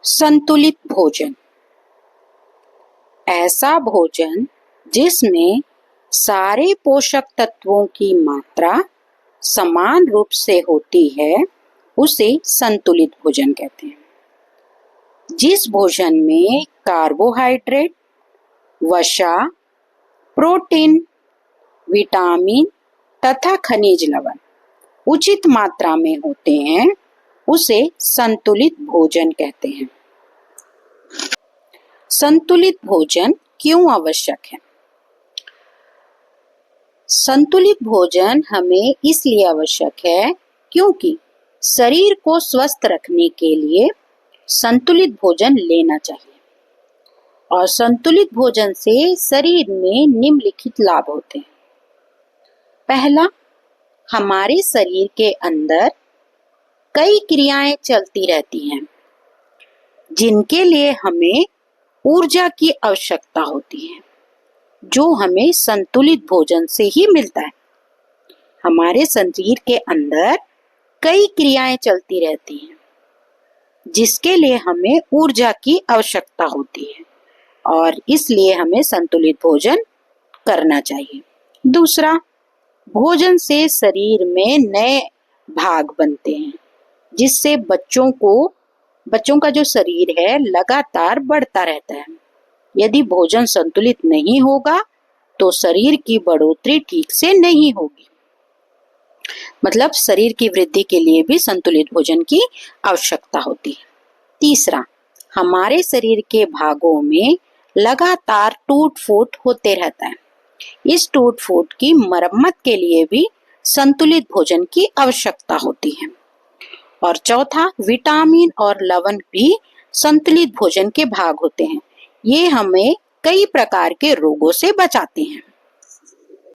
संतुलित भोजन ऐसा भोजन जिसमें सारे पोषक तत्वों की मात्रा समान रूप से होती है उसे संतुलित भोजन कहते हैं। जिस भोजन में कार्बोहाइड्रेट, वसा, प्रोटीन, विटामिन तथा खनिज लवण उचित मात्रा में होते हैं उसे संतुलित भोजन कहते हैं। संतुलित भोजन क्यों आवश्यक है? संतुलित भोजन हमें इसलिए आवश्यक है क्योंकि शरीर को स्वस्थ रखने के लिए संतुलित भोजन लेना चाहिए और संतुलित भोजन से शरीर में निम्नलिखित लाभ होते हैं। पहला, हमारे शरीर के अंदर कई क्रियाएं चलती रहती हैं जिनके लिए हमें ऊर्जा की आवश्यकता होती है, जो हमें संतुलित भोजन से ही मिलता है। हमारे शरीर के अंदर कई क्रियाएं चलती रहती हैं जिसके लिए हमें ऊर्जा की आवश्यकता होती है और इसलिए हमें संतुलित भोजन करना चाहिए। दूसरा, भोजन से शरीर में नए भाग बनते हैं जिससे बच्चों का जो शरीर है लगातार बढ़ता रहता है। यदि भोजन संतुलित नहीं होगा तो शरीर की बढ़ोतरी ठीक से नहीं होगी। मतलब शरीर की वृद्धि के लिए भी संतुलित भोजन की आवश्यकता होती है। तीसरा, हमारे शरीर के भागों में लगातार टूट फूट होते रहता है। इस टूट फूट की मरम्मत के लिए भी संतुलित भोजन की आवश्यकता होती है। और चौथा, विटामिन और लवण भी संतुलित भोजन के भाग होते हैं। ये हमें कई प्रकार के रोगों से बचाते हैं।